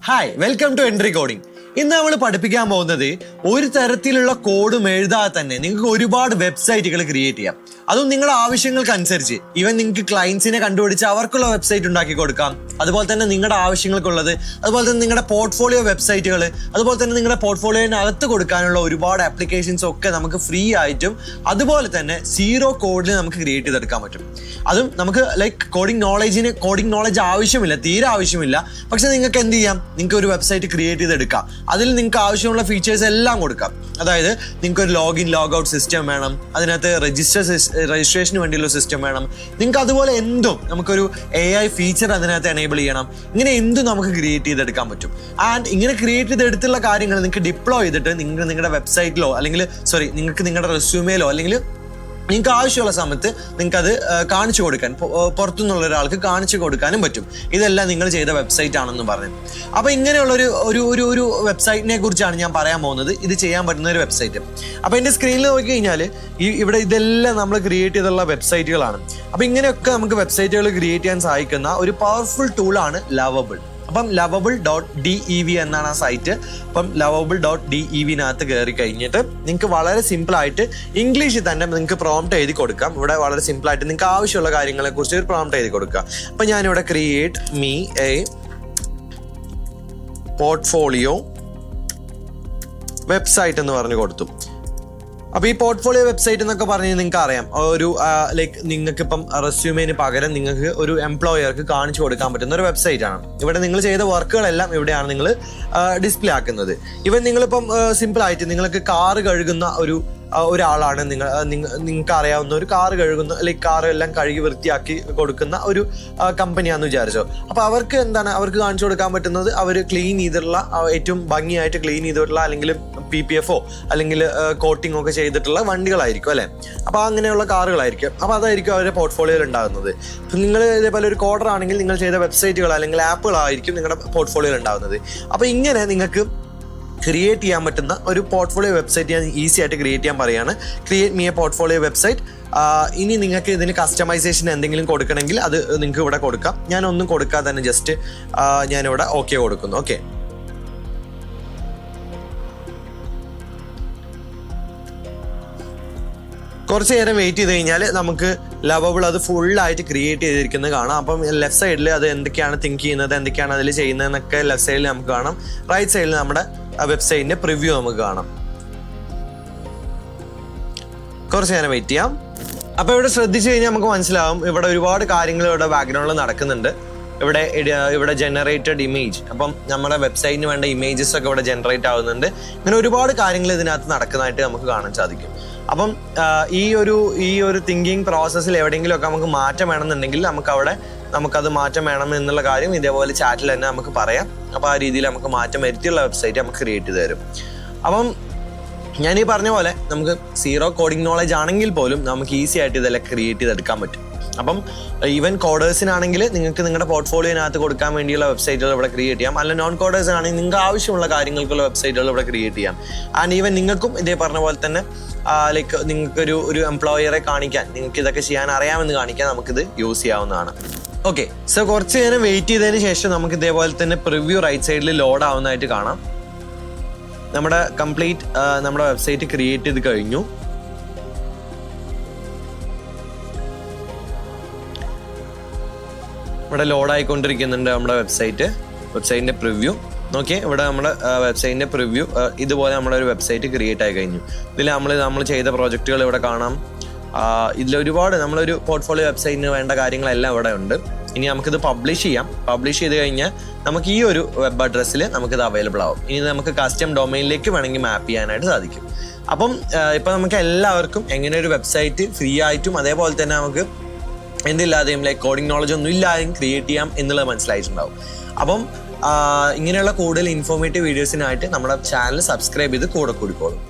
Hi, welcome to Entri coding. ഇന്ന് നമ്മൾ പഠിപ്പിക്കാൻ പോകുന്നത് ഒരു തരത്തിലുള്ള കോഡും എഴുതാതെ തന്നെ നിങ്ങൾക്ക് ഒരുപാട് വെബ്സൈറ്റുകൾ ക്രിയേറ്റ് ചെയ്യാം. അതും നിങ്ങളുടെ ആവശ്യങ്ങൾക്കനുസരിച്ച്. ഈവൻ നിങ്ങൾക്ക് ക്ലയൻസിനെ കണ്ടുപിടിച്ച് അവർക്കുള്ള വെബ്സൈറ്റ് ഉണ്ടാക്കി കൊടുക്കാം. അതുപോലെ തന്നെ നിങ്ങളുടെ ആവശ്യങ്ങൾക്കുള്ളത്, അതുപോലെ തന്നെ നിങ്ങളുടെ പോർട്ട്ഫോളിയോ വെബ്സൈറ്റുകൾ, അതുപോലെ തന്നെ നിങ്ങളുടെ പോർട്ട്ഫോളിയോനകത്ത് കൊടുക്കാനുള്ള ഒരുപാട് ആപ്ലിക്കേഷൻസ് ഒക്കെ നമുക്ക് ഫ്രീ ആയിട്ടും അതുപോലെ തന്നെ സീറോ കോഡിൽ നമുക്ക് ക്രിയേറ്റ് ചെയ്തെടുക്കാൻ പറ്റും. അതും നമുക്ക് കോഡിംഗ് നോളജ് ആവശ്യമില്ല, തീരെ ആവശ്യമില്ല. പക്ഷെ നിങ്ങൾക്ക് എന്ത് ചെയ്യാം, നിങ്ങൾക്ക് ഒരു വെബ്സൈറ്റ് ക്രിയേറ്റ് ചെയ്തെടുക്കാം. അതിൽ നിങ്ങൾക്ക് ആവശ്യമുള്ള ഫീച്ചേഴ്സ് എല്ലാം കൊടുക്കാം. അതായത് നിങ്ങൾക്ക് ഒരു ലോഗിൻ ലോഗൗട്ട് സിസ്റ്റം വേണം, അതിനകത്ത് രജിസ്ട്രേഷന് വേണ്ടിയുള്ള സിസ്റ്റം വേണം, നിങ്ങൾക്ക് അതുപോലെ എന്തും നമുക്കൊരു AI ഫീച്ചർ അതിനകത്ത് എനേബിൾ ചെയ്യണം. ഇങ്ങനെ എന്തും നമുക്ക് ക്രിയേറ്റ് ചെയ്തെടുക്കാൻ പറ്റും. ആൻഡ് ഇങ്ങനെ ക്രിയേറ്റ് ചെയ്തെടുത്തുള്ള കാര്യങ്ങൾ നിങ്ങൾക്ക് ഡിപ്ലോയ് ചെയ്തിട്ട് നിങ്ങളുടെ വെബ്സൈറ്റിലോ അല്ലെങ്കിൽ നിങ്ങൾക്ക് നിങ്ങളുടെ റെസ്യൂമേലോ അല്ലെങ്കിൽ നിങ്ങൾക്ക് ആവശ്യമുള്ള സമയത്ത് നിങ്ങൾക്കത് കാണിച്ചു കൊടുക്കാൻ, പുറത്തുനിന്നുള്ള ഒരാൾക്ക് കാണിച്ചു കൊടുക്കാനും പറ്റും. ഇതെല്ലാം നിങ്ങൾ ചെയ്ത വെബ്സൈറ്റ് ആണെന്ന് പറഞ്ഞു. അപ്പോൾ ഇങ്ങനെയുള്ള ഒരു വെബ്സൈറ്റിനെ കുറിച്ചാണ് ഞാൻ പറയാൻ പോകുന്നത്. ഇത് ചെയ്യാൻ പറ്റുന്ന ഒരു വെബ്സൈറ്റ്. അപ്പോൾ എൻ്റെ സ്ക്രീനിൽ നോക്കി കഴിഞ്ഞാൽ ഇവിടെ ഇതെല്ലാം നമ്മൾ ക്രിയേറ്റ് ചെയ്തുള്ള വെബ്സൈറ്റുകളാണ്. അപ്പോൾ ഇങ്ങനെയൊക്കെ നമുക്ക് വെബ്സൈറ്റുകൾ ക്രിയേറ്റ് ചെയ്യാൻ സഹായിക്കുന്ന ഒരു പവർഫുൾ ടൂളാണ് ലവബിൾ. അപ്പം lovable.dev എന്നാണ് ആ സൈറ്റ്. അപ്പം lovable.dev കയറി കഴിഞ്ഞിട്ട് നിങ്ങൾക്ക് വളരെ സിമ്പിളായിട്ട് ഇംഗ്ലീഷിൽ തന്നെ നിങ്ങൾക്ക് പ്രോംപ്റ്റ് എഴുതി കൊടുക്കാം. ഇവിടെ വളരെ സിമ്പിളായിട്ട് നിങ്ങൾക്ക് ആവശ്യമുള്ള കാര്യങ്ങളെ കുറിച്ച് ഒരു പ്രോംപ്റ്റ് എഴുതി കൊടുക്കാം. അപ്പം ഞാനിവിടെ create me A portfolio website എന്ന് പറഞ്ഞു കൊടുത്തു. അപ്പോൾ ഈ പോർട്ട്ഫോളിയോ വെബ്സൈറ്റ് എന്നൊക്കെ പറഞ്ഞ് നിങ്ങൾക്ക് അറിയാം, ഒരു നിങ്ങൾക്ക് ഇപ്പം റെസ്യൂമേന് പകരം നിങ്ങൾക്ക് ഒരു എംപ്ലോയർക്ക് കാണിച്ചു കൊടുക്കാൻ പറ്റുന്ന ഒരു വെബ്സൈറ്റ് ആണ്. ഇവിടെ നിങ്ങൾ ചെയ്ത വർക്കുകളെല്ലാം ഇവിടെയാണ് നിങ്ങൾ ഡിസ്പ്ലേ ആക്കുന്നത്. ഇവൻ നിങ്ങളിപ്പം സിമ്പിളായിട്ട് നിങ്ങൾക്ക് കാറ് കഴുകുന്ന ഒരാളാണ്, നിങ്ങൾക്ക് അറിയാവുന്ന ഒരു കാറ് കഴുകുന്ന കാറ് എല്ലാം കഴുകി വൃത്തിയാക്കി കൊടുക്കുന്ന ഒരു കമ്പനിയാണെന്ന് വിചാരിച്ചോ. അപ്പോൾ അവർക്ക് കാണിച്ചു കൊടുക്കാൻ പറ്റുന്നത് അവർ ക്ലീൻ ചെയ്തിട്ടുള്ള, ഏറ്റവും ഭംഗിയായിട്ട് ക്ലീൻ ചെയ്തിട്ടുള്ള, അല്ലെങ്കിൽ PPF അല്ലെങ്കിൽ കോട്ടിംഗ് ഒക്കെ ചെയ്തിട്ടുള്ള വണ്ടികളായിരിക്കും അല്ലേ. അപ്പോൾ അങ്ങനെയുള്ള കാറുകളായിരിക്കും. അപ്പോൾ അതായിരിക്കും അവരുടെ പോർട്ട്ഫോളിയോയിൽ ഉണ്ടാകുന്നത്. ഇപ്പം നിങ്ങൾ ഇതേപോലെ ഒരു കോഡർ ആണെങ്കിൽ നിങ്ങൾ ചെയ്ത വെബ്സൈറ്റുകൾ അല്ലെങ്കിൽ ആപ്പുകളായിരിക്കും നിങ്ങളുടെ പോർട്ട്ഫോളിയോയിൽ ഉണ്ടാകുന്നത്. അപ്പോൾ ഇങ്ങനെ നിങ്ങൾക്ക് ക്രിയേറ്റ് ചെയ്യാൻ പറ്റുന്ന ഒരു പോർട്ട്ഫോളിയോ വെബ്സൈറ്റ് ഞാൻ ഈസി ആയിട്ട് ക്രിയേറ്റ് ചെയ്യാൻ പറയുകയാണ്. Create me A portfolio website. ഇനി നിങ്ങൾക്ക് ഇതിന് കസ്റ്റമൈസേഷൻ എന്തെങ്കിലും കൊടുക്കണമെങ്കിൽ അത് നിങ്ങൾക്ക് ഇവിടെ കൊടുക്കാം. ഞാനൊന്നും കൊടുക്കാതെ തന്നെ ജസ്റ്റ് ഞാനിവിടെ ഓക്കെ കൊടുക്കുന്നു. ഓക്കെ, കുറച്ച് നേരം വെയിറ്റ് ചെയ്ത് കഴിഞ്ഞാൽ നമുക്ക് ലവബിൾ അത് ഫുള്ളായിട്ട് ക്രിയേറ്റ് ചെയ്തിരിക്കുന്നത് കാണാം. അപ്പം ലെഫ്റ്റ് സൈഡിൽ അത് എന്തൊക്കെയാണ് തിങ്ക് ചെയ്യുന്നത്, എന്തൊക്കെയാണ് അതിൽ ചെയ്യുന്നതെന്നൊക്കെ ലെഫ്റ്റ് സൈഡിൽ നമുക്ക് കാണാം. റൈറ്റ് സൈഡിൽ നമ്മുടെ വെബ്സൈറ്റിന്റെ പ്രിവ്യൂ നമുക്ക് കാണാം. കുറച്ച് നേരം വെയിറ്റ് ചെയ്യാം. അപ്പോൾ ഇവിടെ ശ്രദ്ധിച്ചു കഴിഞ്ഞാൽ നമുക്ക് മനസ്സിലാവും ഇവിടെ ഒരുപാട് കാര്യങ്ങൾ ഇവിടെ ബാക്ക്ഗ്രൗണ്ടിൽ നടക്കുന്നുണ്ട്. ഇവിടെ ജനറേറ്റഡ് ഇമേജ്, അപ്പം നമ്മുടെ വെബ്സൈറ്റിന് വേണ്ട ഇമേജസ് ഒക്കെ ഇവിടെ ജനറേറ്റ് ആവുന്നുണ്ട്. ഇങ്ങനെ ഒരുപാട് കാര്യങ്ങൾ ഇതിനകത്ത് നടക്കുന്നതായിട്ട് നമുക്ക് കാണാൻ സാധിക്കും. അപ്പം ഈ ഒരു തിങ്കിങ് പ്രോസസ്സിൽ എവിടെയെങ്കിലുമൊക്കെ നമുക്ക് മാറ്റം വേണമെന്നുണ്ടെങ്കിൽ നമുക്കത് മാറ്റം വേണം എന്നുള്ള കാര്യം ഇതേപോലെ ചാറ്റിൽ തന്നെ നമുക്ക് പറയാം. അപ്പോൾ ആ രീതിയിൽ നമുക്ക് മാറ്റം വരുത്തിയുള്ള വെബ്സൈറ്റ് നമുക്ക് ക്രിയേറ്റ് ചെയ്ത് തരും. അപ്പം ഞാൻ ഈ പറഞ്ഞ പോലെ നമുക്ക് സീറോ കോഡിംഗ് നോളജ് ആണെങ്കിൽ പോലും നമുക്ക് ഈസി ആയിട്ട് ഇതെല്ലാം ക്രിയേറ്റ് ചെയ്തെടുക്കാൻ പറ്റും. അപ്പം ഈവൻ കോഡേഴ്സിനാണെങ്കിൽ നിങ്ങൾക്ക് നിങ്ങളുടെ പോർട്ട്ഫോളിയോനകത്ത് കൊടുക്കാൻ വേണ്ടിയുള്ള വെബ്സൈറ്റുകൾ ഇവിടെ ക്രിയേറ്റ് ചെയ്യാം. അല്ല നോൺ കോഡേഴ്സിനാണെങ്കിൽ നിങ്ങൾക്ക് ആവശ്യമുള്ള കാര്യങ്ങൾക്കുള്ള വെബ്സൈറ്റുകൾ ഇവിടെ ക്രിയേറ്റ് ചെയ്യാം. ആൻഡ് ഈവൻ നിങ്ങൾക്കും ഇതേ പറഞ്ഞ പോലെ തന്നെ നിങ്ങൾക്കൊരു എംപ്ലോയറെ കാണിക്കാൻ, നിങ്ങൾക്ക് ഇതൊക്കെ ചെയ്യാൻ അറിയാമെന്ന് കാണിക്കാൻ നമുക്കിത് യൂസ് ചെയ്യാവുന്നതാണ്. ഓക്കെ, സോ കുറച്ച് നേരം വെയിറ്റ് ചെയ്തതിന് ശേഷം നമുക്ക് ഇതേപോലെ തന്നെ പ്രിവ്യൂ റൈറ്റ് സൈഡിൽ ലോഡ് ആവുന്നതായിട്ട് കാണാം. നമ്മുടെ കംപ്ലീറ്റ് നമ്മുടെ വെബ്സൈറ്റ് ക്രിയേറ്റ് ചെയ്ത് കഴിഞ്ഞു. ഇവിടെ ലോഡായിക്കൊണ്ടിരിക്കുന്നുണ്ട് നമ്മുടെ വെബ്സൈറ്റിന്റെ പ്രിവ്യൂ. നോക്കിയേ, ഇവിടെ നമ്മുടെ വെബ്സൈറ്റിന്റെ പ്രിവ്യൂ ഇതുപോലെ നമ്മുടെ ഒരു വെബ്സൈറ്റ് ക്രിയേറ്റ് ആയി കഴിഞ്ഞു. ഇതിൽ നമ്മൾ ചെയ്ത പ്രോജക്റ്റുകൾ ഇവിടെ കാണാം. ഇതിലൊരുപാട് നമ്മളൊരു പോർട്ട്ഫോളിയോ വെബ്സൈറ്റിന് വേണ്ട കാര്യങ്ങളെല്ലാം ഇവിടെ ഉണ്ട്. ഇനി നമുക്കിത് പബ്ലിഷ് ചെയ്യാം. പബ്ലിഷ് ചെയ്ത് കഴിഞ്ഞാൽ നമുക്ക് ഈ ഒരു വെബ് അഡ്രസ്സിൽ നമുക്കിത് അവൈലബിൾ ആവും. ഇനി നമുക്ക് കസ്റ്റം ഡൊമൈനിലേക്ക് വേണമെങ്കിൽ മാപ്പ് ചെയ്യാനായിട്ട് സാധിക്കും. അപ്പം ഇപ്പം നമുക്ക് എല്ലാവർക്കും എങ്ങനെ ഒരു വെബ്സൈറ്റ് ഫ്രീ ആയിട്ടും അതേപോലെ തന്നെ നമുക്ക് എന്തില്ലാതെയും കോഡിംഗ് നോളജ് ഒന്നും ഇല്ലാതെയും ക്രിയേറ്റ് ചെയ്യാം എന്നുള്ളത് മനസ്സിലായിട്ടുണ്ടാവും. അപ്പം ഇങ്ങനെയുള്ള കൂടുതൽ ഇൻഫോർമേറ്റീവ് വീഡിയോസിനായിട്ട് നമ്മുടെ ചാനൽ സബ്സ്ക്രൈബ് ചെയ്ത് കൂടെ കൂടിക്കോളും.